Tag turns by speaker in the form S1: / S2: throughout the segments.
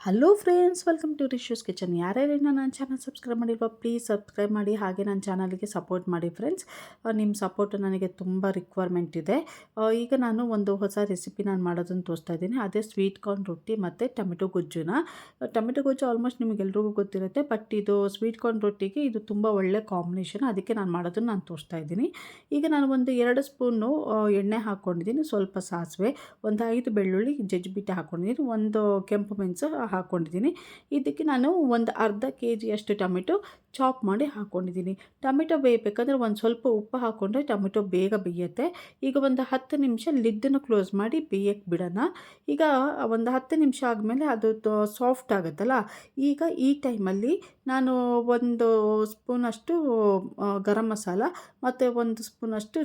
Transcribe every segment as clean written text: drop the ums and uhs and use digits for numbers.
S1: Hello friends, welcome to ರಿಶ್ಯೂಸ್ kitchen. ಯಾರ್ಯಾರು ನನ್ನ ಚಾನಲ್ ಸಬ್ಸ್ಕ್ರೈಬ್ ಮಾಡಿಲ್ವ ಪ್ಲೀಸ್ ಸಬ್ಸ್ಕ್ರೈಬ್ ಮಾಡಿ, ಹಾಗೆ ನನ್ನ ಚಾನಲ್ಗೆ ಸಪೋರ್ಟ್ ಮಾಡಿ ಫ್ರೆಂಡ್ಸ್. ನಿಮ್ಮ ಸಪೋರ್ಟು ನನಗೆ ತುಂಬ ರಿಕ್ವೈರ್ಮೆಂಟ್ ಇದೆ. ಈಗ ನಾನು ಒಂದು ಹೊಸ ರೆಸಿಪಿ ನಾನು ಮಾಡೋದನ್ನು ತೋರಿಸ್ತಾ ಇದ್ದೀನಿ. ಅದೇ ಸ್ವೀಟ್ ಕಾರ್ನ್ ರೊಟ್ಟಿ ಮತ್ತು ಟೊಮೆಟೊ ಗೊಜ್ಜುನ. ಟೊಮೆಟೊ ಗೊಜ್ಜು ಆಲ್ಮೋಸ್ಟ್ ನಿಮಗೆಲ್ರಿಗೂ ಗೊತ್ತಿರುತ್ತೆ, ಬಟ್ ಇದು ಸ್ವೀಟ್ ಕಾರ್ನ್ ರೊಟ್ಟಿಗೆ ಇದು ತುಂಬ ಒಳ್ಳೆ ಕಾಂಬಿನೇಷನ್. ಅದಕ್ಕೆ ನಾನು ಮಾಡೋದನ್ನು ನಾನು ತೋರಿಸ್ತಾ ಇದ್ದೀನಿ. ಈಗ ನಾನು ಒಂದು 2 ಸ್ಪೂನು ಎಣ್ಣೆ ಹಾಕ್ಕೊಂಡಿದ್ದೀನಿ, ಸ್ವಲ್ಪ ಸಾಸಿವೆ, ಒಂದು 5 ಬೆಳ್ಳುಳ್ಳಿ ಜಜ್ಜಿಬಿಟ್ಟು ಹಾಕ್ಕೊಂಡಿದ್ದೀನಿ, ಒಂದು ಕೆಂಪು ಮೆಣಸು ಹಾಕ್ಕೊಂಡಿದ್ದೀನಿ. ಇದಕ್ಕೆ ನಾನು ಒಂದು ಅರ್ಧ ಕೆಜಿಯಷ್ಟು ಟೊಮೆಟೊ ಚಾಪ್ ಮಾಡಿ ಹಾಕ್ಕೊಂಡಿದ್ದೀನಿ. ಟೊಮೆಟೊ ಬೇಯಬೇಕಂದ್ರೆ ಒಂದು ಸ್ವಲ್ಪ ಉಪ್ಪು ಹಾಕ್ಕೊಂಡ್ರೆ ಟೊಮೆಟೊ ಬೇಗ ಬೇಯುತ್ತೆ. ಈಗ ಒಂದು 10 ನಿಮಿಷ ಲಿಡ್ಡನ್ನು ಕ್ಲೋಸ್ ಮಾಡಿ ಬೇಯಕ್ಕೆ ಬಿಡೋಣ. ಈಗ ಒಂದು 10 ನಿಮಿಷ ಆದಮೇಲೆ ಅದು ಸಾಫ್ಟ್ ಆಗುತ್ತಲ್ಲ, ಈಗ ಈ ಟೈಮಲ್ಲಿ ನಾನು ಒಂದು ಸ್ಪೂನಷ್ಟು ಗರಂ ಮಸಾಲ ಮತ್ತು ಒಂದು ಸ್ಪೂನಷ್ಟು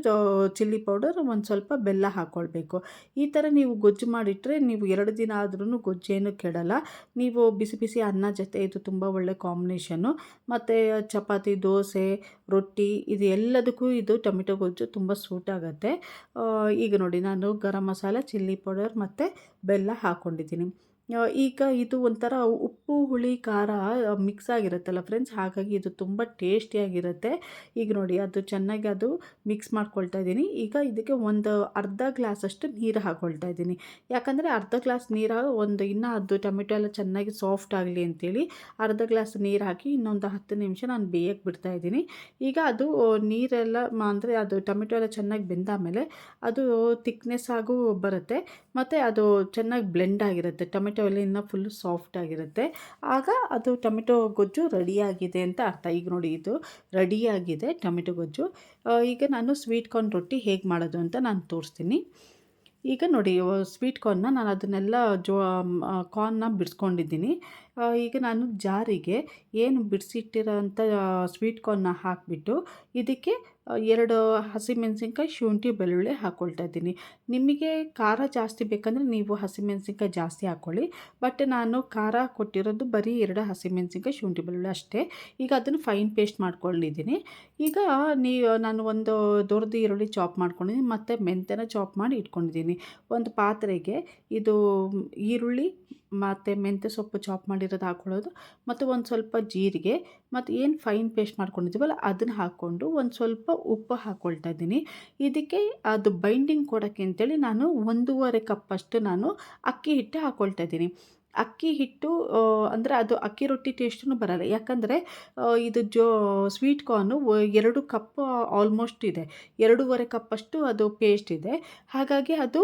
S1: ಚಿಲ್ಲಿ ಪೌಡರ್, ಒಂದು ಸ್ವಲ್ಪ ಬೆಲ್ಲ ಹಾಕ್ಕೊಳ್ಬೇಕು. ಈ ಥರ ನೀವು ಗೊಜ್ಜು ಮಾಡಿಟ್ರೆ ನೀವು 2 ದಿನ ಆದ್ರೂ ಗೊಜ್ಜೇನು ಕೆಡಲ್ಲ. ನೀವು ಬಿಸಿ ಬಿಸಿ ಅನ್ನ ಜೊತೆ ಇದು ತುಂಬ ಒಳ್ಳೆ ಕಾಂಬಿನೇಷನ್ನು. ಮತ್ತು ಚಪಾತಿ, ದೋಸೆ, ರೊಟ್ಟಿ ಇದು ಎಲ್ಲದಕ್ಕೂ ಇದು ಟೊಮೆಟೊ ಗೊಜ್ಜು ತುಂಬ ಸೂಟ್ ಆಗುತ್ತೆ. ಈಗ ನೋಡಿ, ನಾನು ಗರಂ ಮಸಾಲ, ಚಿಲ್ಲಿ ಪೌಡರ್ ಮತ್ತು ಬೆಲ್ಲ ಹಾಕ್ಕೊಂಡಿದ್ದೀನಿ. ಈಗ ಇದು ಒಂಥರ ಉಪ್ಪು, ಹುಳಿ, ಖಾರ ಮಿಕ್ಸ್ ಆಗಿರುತ್ತಲ್ಲ ಫ್ರೆಂಡ್ಸ್, ಹಾಗಾಗಿ ಇದು ತುಂಬ ಟೇಸ್ಟಿಯಾಗಿರುತ್ತೆ. ಈಗ ನೋಡಿ, ಅದು ಚೆನ್ನಾಗಿ ಅದು ಮಿಕ್ಸ್ ಮಾಡ್ಕೊಳ್ತಾ ಇದ್ದೀನಿ. ಈಗ ಇದಕ್ಕೆ ಒಂದು ಅರ್ಧ ಗ್ಲಾಸಷ್ಟು ನೀರು ಹಾಕ್ಕೊಳ್ತಾ ಇದ್ದೀನಿ. ಯಾಕಂದರೆ ಅರ್ಧ ಗ್ಲಾಸ್ ನೀರು ಇನ್ನೂ ಅದು ಟೊಮೆಟೊ ಎಲ್ಲ ಚೆನ್ನಾಗಿ ಸಾಫ್ಟ್ ಆಗಲಿ ಅಂತೇಳಿ ಅರ್ಧ ಗ್ಲಾಸ್ ನೀರು ಹಾಕಿ ಇನ್ನೊಂದು 10 ನಿಮಿಷ ನಾನು ಬೇಯಕ್ಕೆ ಬಿಡ್ತಾ ಇದ್ದೀನಿ. ಈಗ ಅದು ನೀರೆಲ್ಲ ಅಂದರೆ ಅದು ಟೊಮೆಟೊ ಎಲ್ಲ ಚೆನ್ನಾಗಿ ಬೆಂದಾದಮೇಲೆ ಅದು ತಿಕ್ನೆಸ್ ಆಗೂ ಬರುತ್ತೆ, ಮತ್ತು ಅದು ಚೆನ್ನಾಗಿ ಬ್ಲೆಂಡ್ ಆಗಿರುತ್ತೆ. ಟೊಮೆಟೊ ಎಲ್ಲ ಇನ್ನೂ ಫುಲ್ಲು ಸಾಫ್ಟ್ ಆಗಿರುತ್ತೆ. ಆಗ ಅದು ಟೊಮೆಟೊ ಗೊಜ್ಜು ರೆಡಿಯಾಗಿದೆ ಅಂತ ಅರ್ಥ. ಈಗ ನೋಡಿ, ಇದು ರೆಡಿಯಾಗಿದೆ ಟೊಮೆಟೊ ಗೊಜ್ಜು. ಈಗ ನಾನು ಸ್ವೀಟ್ ಕಾರ್ನ್ ರೊಟ್ಟಿ ಹೇಗೆ ಮಾಡೋದು ಅಂತ ನಾನು ತೋರಿಸ್ತೀನಿ. ಈಗ ನೋಡಿ, ಸ್ವೀಟ್ ಕಾರ್ನ್ನ ನಾನು ಅದನ್ನೆಲ್ಲ ಕಾರ್ನ್ನ ಬಿಡಿಸ್ಕೊಂಡಿದ್ದೀನಿ. ಈಗ ನಾನು ಜಾರಿಗೆ ಏನು ಬಿಡಿಸಿಟ್ಟಿರೋಂಥ ಸ್ವೀಟ್ ಕಾರ್ನ್ನ ಹಾಕಿಬಿಟ್ಟು ಇದಕ್ಕೆ 2 ಹಸಿಮೆಣಸಿನ್ಕಾಯಿ, ಶುಂಠಿ, ಬೆಳ್ಳುಳ್ಳಿ ಹಾಕ್ಕೊಳ್ತಾ ಇದ್ದೀನಿ. ನಿಮಗೆ ಖಾರ ಜಾಸ್ತಿ ಬೇಕಂದರೆ ನೀವು ಹಸಿಮೆಣಸಿನ್ಕಾಯಿ ಜಾಸ್ತಿ ಹಾಕ್ಕೊಳ್ಳಿ, ಬಟ್ ನಾನು ಖಾರ ಕೊಟ್ಟಿರೋದು ಬರೀ 2 ಹಸಿಮೆಣಸಿನ್ಕಾಯಿ, ಶುಂಠಿ, ಬೆಳ್ಳುಳ್ಳಿ ಅಷ್ಟೇ. ಈಗ ಅದನ್ನು ಫೈನ್ ಪೇಸ್ಟ್ ಮಾಡ್ಕೊಂಡಿದ್ದೀನಿ. ಈಗ ನಾನು ಒಂದು ದೊಡ್ಡ ಈರುಳ್ಳಿ ಚಾಪ್ ಮಾಡ್ಕೊಂಡಿದ್ದೀನಿ ಮತ್ತು ಮೆಂತ್ಯನ ಚಾಪ್ ಮಾಡಿ ಇಟ್ಕೊಂಡಿದ್ದೀನಿ. ಒಂದು ಪಾತ್ರೆಗೆ ಇದು ಈರುಳ್ಳಿ ಮತ್ತು ಮೆಂತ್ಯ ಸೊಪ್ಪು ಚಾಪ್ ಮಾಡಿರೋದು ಹಾಕ್ಕೊಳ್ಳೋದು, ಮತ್ತು ಒಂದು ಸ್ವಲ್ಪ ಜೀರಿಗೆ, ಮತ್ತು ಏನು ಫೈನ್ ಪೇಸ್ಟ್ ಮಾಡ್ಕೊಂಡಿದ್ದೀವಲ್ಲ ಅದನ್ನು ಹಾಕ್ಕೊಂಡು ಒಂದು ಸ್ವಲ್ಪ ಉಪ್ಪು ಹಾಕ್ಕೊಳ್ತಾ ಇದ್ದೀನಿ. ಇದಕ್ಕೆ ಅದು ಬೈಂಡಿಂಗ್ ಕೊಡೋಕ್ಕೆ ಅಂತೇಳಿ ನಾನು 1.5 ಕಪ್ಪಷ್ಟು ನಾನು ಅಕ್ಕಿ ಹಿಟ್ಟು ಹಾಕ್ಕೊಳ್ತಾ ಇದ್ದೀನಿ. ಅಕ್ಕಿ ಹಿಟ್ಟು ಅಂದರೆ ಅದು ಅಕ್ಕಿ ರೊಟ್ಟಿ ಟೇಸ್ಟೂ ಬರಲ್ಲ, ಯಾಕಂದರೆ ಇದು ಸ್ವೀಟ್ ಕಾರ್ನು 2 ಕಪ್ ಆಲ್ಮೋಸ್ಟ್ ಇದೆ, 2.5 ಕಪ್ಪಷ್ಟು ಅದು ಪೇಸ್ಟ್ ಇದೆ. ಹಾಗಾಗಿ ಅದು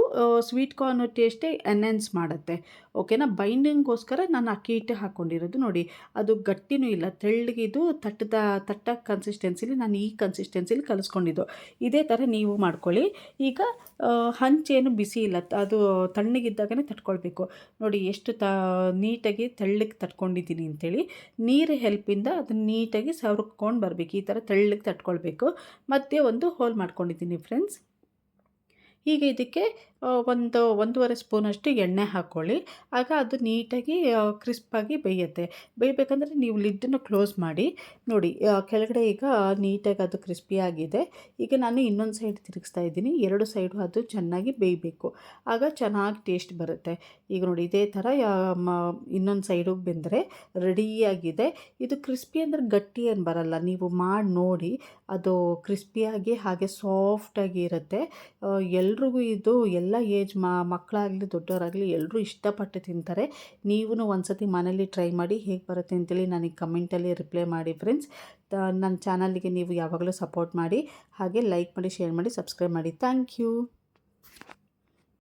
S1: ಸ್ವೀಟ್ ಕಾರ್ನ್ ಟೇಸ್ಟೇ ಎನ್ಹ್ಯಾನ್ಸ್ ಮಾಡುತ್ತೆ. ಓಕೆನಾ? ಬೈಂಡಿಂಗ್ಗೋಸ್ಕರ ನಾನು ಅಕ್ಕಿ ಹಿಟ್ಟು ಹಾಕ್ಕೊಂಡಿರೋದು. ನೋಡಿ, ಅದು ಗಟ್ಟಿನೂ ಇಲ್ಲ, ತೆಳ್ಳಗಿದು ತಟ್ಟ ಕನ್ಸಿಸ್ಟೆನ್ಸಿಲಿ ನಾನು ಈ ಕನ್ಸಿಸ್ಟೆನ್ಸಿಲಿ ಕಲಿಸ್ಕೊಂಡಿದ್ದು. ಇದೇ ಥರ ನೀವು ಮಾಡ್ಕೊಳ್ಳಿ. ಈಗ ಹಂಚೇನು ಬಿಸಿ ಇಲ್ಲ, ಅದು ತಣ್ಣಗಿದ್ದಾಗಲೇ ತಟ್ಕೊಳ್ಬೇಕು. ನೋಡಿ ಎಷ್ಟು ನೀಟಾಗಿ ತೆಳ್ಳಗೆ ತಟ್ಕೊಂಡಿದ್ದೀನಿ ಅಂಥೇಳಿ. ನೀರು ಹೆಲ್ಪಿಂದ ಅದನ್ನು ನೀಟಾಗಿ ಸವರ್ಕೊಂಡು ಬರಬೇಕು. ಈ ಥರ ತೆಳ್ಳಗೆ ತಟ್ಕೊಳ್ಬೇಕು. ಮಧ್ಯೆ ಒಂದು ಹೋಲ್ ಮಾಡ್ಕೊಂಡಿದ್ದೀನಿ ಫ್ರೆಂಡ್ಸ್. ಈಗ ಇದಕ್ಕೆ 1.5 ಸ್ಪೂನಷ್ಟು ಎಣ್ಣೆ ಹಾಕ್ಕೊಳ್ಳಿ. ಆಗ ಅದು ನೀಟಾಗಿ ಕ್ರಿಸ್ಪಾಗಿ ಬೇಯುತ್ತೆ. ಬೇಯಬೇಕಂದ್ರೆ ನೀವು ಲಿಡ್ಡನ್ನು ಕ್ಲೋಸ್ ಮಾಡಿ. ನೋಡಿ, ಕೆಳಗಡೆ ಈಗ ನೀಟಾಗಿ ಅದು ಕ್ರಿಸ್ಪಿಯಾಗಿದೆ. ಈಗ ನಾನು ಇನ್ನೊಂದು ಸೈಡ್ ತಿರುಗಿಸ್ತಾ ಇದ್ದೀನಿ. 2 ಸೈಡು ಅದು ಚೆನ್ನಾಗಿ ಬೇಯಬೇಕು, ಆಗ ಚೆನ್ನಾಗಿ ಟೇಸ್ಟ್ ಬರುತ್ತೆ. ಈಗ ನೋಡಿ, ಇದೇ ಥರ ಇನ್ನೊಂದು ಸೈಡು ಬೆಂದರೆ ರೆಡಿಯಾಗಿದೆ. ಇದು ಕ್ರಿಸ್ಪಿ ಅಂದರೆ ಗಟ್ಟಿ ಏನು ಬರಲ್ಲ, ನೀವು ಮಾಡಿ ನೋಡಿ. ಅದು ಕ್ರಿಸ್ಪಿಯಾಗಿ ಹಾಗೆ ಸಾಫ್ಟಾಗಿ ಇರುತ್ತೆ. ಎಲ್ರಿಗೂ ಇದು ಎಲ್ಲ ಏಜ್ ಮಕ್ಕಳಾಗಲಿ ದೊಡ್ಡವರಾಗಲಿ ಎಲ್ಲರೂ ಇಷ್ಟಪಟ್ಟು ತಿಂತಾರೆ. ನೀವೂ ಒಂದ್ಸತಿ ಮನೇಲಿ ಟ್ರೈ ಮಾಡಿ, ಹೇಗೆ ಬರುತ್ತೆ ಅಂತೇಳಿ ನನಗೆ ಕಮೆಂಟಲ್ಲಿ ರಿಪ್ಲೈ ಮಾಡಿ ಫ್ರೆಂಡ್ಸ್. ನನ್ನ ಚಾನಲ್ಗೆ ನೀವು ಯಾವಾಗಲೂ ಸಪೋರ್ಟ್ ಮಾಡಿ, ಹಾಗೆ ಲೈಕ್ ಮಾಡಿ, ಶೇರ್ ಮಾಡಿ, ಸಬ್ಸ್ಕ್ರೈಬ್ ಮಾಡಿ. Thank you.